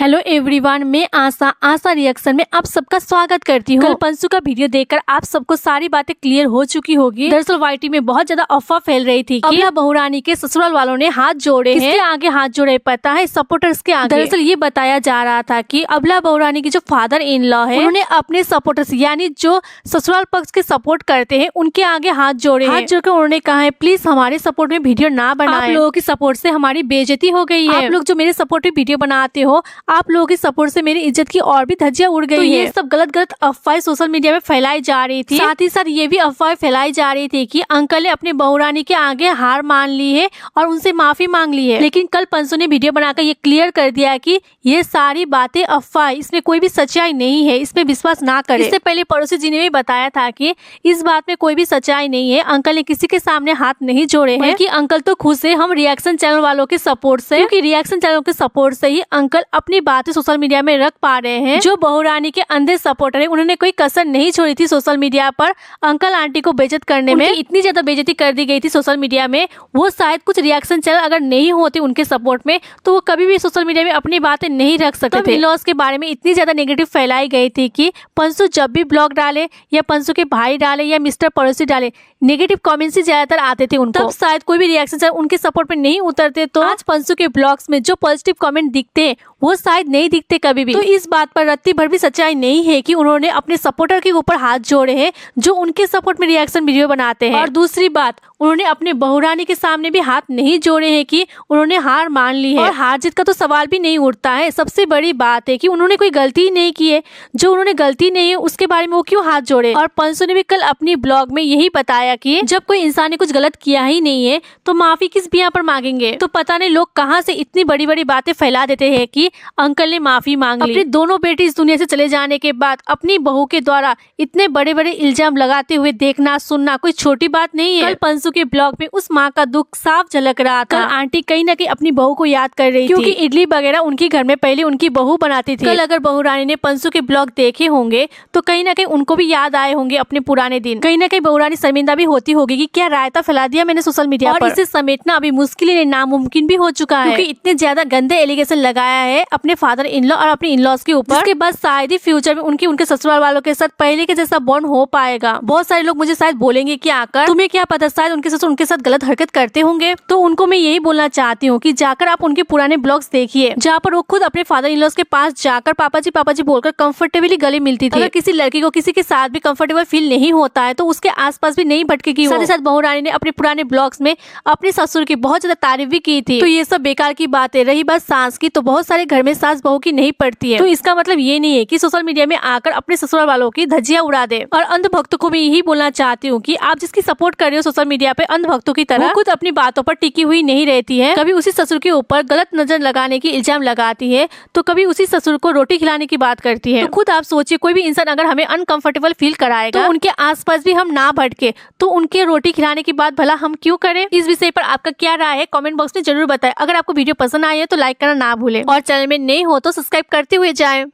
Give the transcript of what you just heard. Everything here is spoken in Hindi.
हेलो एवरीवन, मैं आशा रिएक्शन में आप सबका स्वागत करती हूँ। कल पंसु का वीडियो देखकर आप सबको सारी बातें क्लियर हो चुकी होगी। दरअसल वाईटी में बहुत ज्यादा अफवाह फैल रही थी कि अबला बहुरानी के ससुराल वालों ने हाथ जोड़े हैं। किसके आगे हाथ जोड़े पता है? सपोर्टर्स के आगे। दरअसल ये बताया जा रहा था कि अबला बहुरानी के जो फादर इन लॉ है उन्होंने अपने सपोर्टर्स यानी जो ससुराल पक्ष के सपोर्ट करते हैं उनके आगे हाथ जोड़े। हाथ जोड़कर उन्होंने कहा है प्लीज हमारे सपोर्ट में वीडियो ना बनाएं। आप लोगों की सपोर्ट से हमारी बेइज्जती हो गई है। आप लोग जो मेरे सपोर्ट में वीडियो बनाते हो, आप लोगों के सपोर्ट से मेरी इज्जत की और भी धज्जियां उड़ गई है। ये सब गलत अफवाहें सोशल मीडिया में फैलाई जा रही थी। साथ ही साथ ये भी अफवाहें फैलाई जा रही थी कि अंकल ने अपने बहुरानी के आगे हार मान ली है और उनसे माफी मांग ली है। लेकिन कल पंसु ने वीडियो बनाकर ये क्लियर कर दिया कि ये सारी बातें अफवाह, इसमें कोई भी सच्चाई नहीं है, इसमें विश्वास ना करें। इससे पहले पड़ोसी जी ने भी बताया था कि इस बात में कोई भी सच्चाई नहीं है, अंकल ने किसी के सामने हाथ नहीं जोड़े हैं, बल्कि अंकल तो खुश है हम रिएक्शन चैनल वालों के सपोर्ट से, क्योंकि रिएक्शन चैनल के सपोर्ट से ही अंकल अपनी बातें सोशल मीडिया में रख पा रहे हैं। जो बहुरानी के अंधे सपोर्टर है उन्होंने कोई कसर नहीं छोड़ी थी सोशल मीडिया पर अंकल आंटी को बेइज्जत करने में। इतनी ज्यादा बेइज्जती कर दी गई थी सोशल मीडिया में, वो शायद कुछ रिएक्शन चैनल अगर नहीं होते उनके सपोर्ट में तो वो कभी भी सोशल मीडिया में अपनी बातें नहीं रख सकते थे। इन-लॉज के बारे में इतनी ज्यादा नेगेटिव फैलाई गई थी कि पंसु जब भी ब्लॉग डाले या पंसु के भाई डाले या मिस्टर पड़ोसी डाले, नेगेटिव कमेंट्स ही ज्यादातर आते थे उनको। तब शायद कोई भी रिएक्शन चैनल उनके सपोर्ट में नहीं उतरते, तो आज पंसु के ब्लॉग्स में जो पॉजिटिव कमेंट दिखते हैं वो शायद नहीं दिखते कभी भी। तो इस बात पर रत्ती भर भी सच्चाई नहीं है कि उन्होंने अपने सपोर्टर के ऊपर हाथ जोड़े हैं जो उनके सपोर्ट में रिएक्शन वीडियो बनाते हैं। और दूसरी बात, उन्होंने अपने बहुरानी के सामने भी हाथ नहीं जोड़े हैं कि उन्होंने हार मान ली है। और हार जीत का तो सवाल भी नहीं उठता है। सबसे बड़ी बात है कि उन्होंने कोई गलती ही नहीं की है। जो उन्होंने गलती नहीं है उसके बारे में वो क्यों हाथ जोड़े। और पंसु ने भी कल अपनी ब्लॉग में यही बताया कि जब कोई इंसान ने कुछ गलत किया ही नहीं है तो माफी किस बिया पर मांगेंगे। तो पता नहीं लोग कहाँ से इतनी बड़ी बड़ी बातें फैला देते हैं कि अंकल ने माफी मांग ली। अपनी दोनों बेटी इस दुनिया से चले जाने के बाद अपनी बहू के द्वारा इतने बड़े बड़े इल्जाम लगाते हुए देखना सुनना कोई छोटी बात नहीं है। कल पंसु के ब्लॉग में उस माँ का दुख साफ झलक रहा था। आंटी कहीं ना कहीं अपनी बहू को याद कर रही थी, क्योंकि इडली वगैरह उनके घर में पहले उनकी बहू बनाती थी। कल अगर बहुरानी ने पंसु के ब्लॉग देखे होंगे तो कहीं ना कहीं उनको भी याद आए होंगे अपने पुराने दिन। कहीं ना कहीं बहुरानी शर्मिंदा भी होती होगी कि क्या रायता फैला दिया मैंने सोशल मीडिया पर। इसे समेटना अभी मुश्किल ही नामुमकिन भी हो चुका है, क्योंकि इतने ज्यादा गंदे एलिगेशन लगाया है अपने फादर इन लॉ और अपने इन लॉज के ऊपर। उसके बाद शायद ही फ्यूचर में उनके ससुराल वालों के साथ पहले के जैसा बॉन्ड हो पाएगा। बहुत सारे लोग मुझे शायद बोलेंगे कि आकर तुम्हें क्या पता, शायद उनके ससुर उनके साथ गलत हरकत करते होंगे। तो उनको मैं यही बोलना चाहती हूँ कि जाकर आप उनके पुराने ब्लॉग्स देखिए, जहाँ पर वो खुद अपने फादर इन लॉज के पास जाकर पापा जी बोलकर कंफर्टेबली गले मिलती थी। अगर किसी लड़की को किसी के साथ भी कंफर्टेबल फील नहीं होता है तो उसके आसपास भी नहीं भटकेगी। साथ ही साथ बहुरानी ने अपने पुराने ब्लॉग्स में अपने ससुर की बहुत ज्यादा तारीफ भी की थी। तो ये सब बेकार की बात है। रही बात सास की, तो बहुत सारे घर में सास बहू की नहीं पड़ती है। तो इसका मतलब ये नहीं है कि सोशल मीडिया में आकर अपने ससुराल वालों की धज्जियां उड़ा दे। और अंधभक्तों को मैं यही बोलना चाहती हूँ कि आप जिसकी सपोर्ट कर रहे हो सोशल मीडिया पे, अंधभक्तों की तरह खुद अपनी बातों पर टिकी हुई नहीं रहती है। कभी उसी ससुर के ऊपर गलत नजर लगाने की इल्जाम लगाती है, तो कभी उसी ससुर को रोटी खिलाने की बात करती है। तो खुद आप सोचिए, कोई भी इंसान अगर हमें अनकंफर्टेबल फील कराएगा तो उनके आसपास भी हम ना भटके, तो उनके रोटी खिलाने की बात भला हम क्यों करें। इस विषय पर आपका क्या राय है कमेंट बॉक्स में जरूर बताएं। अगर आपको वीडियो पसंद आई है तो लाइक करना ना भूलें और चैनल में नए हो तो सब्सक्राइब करते हुए जाएं।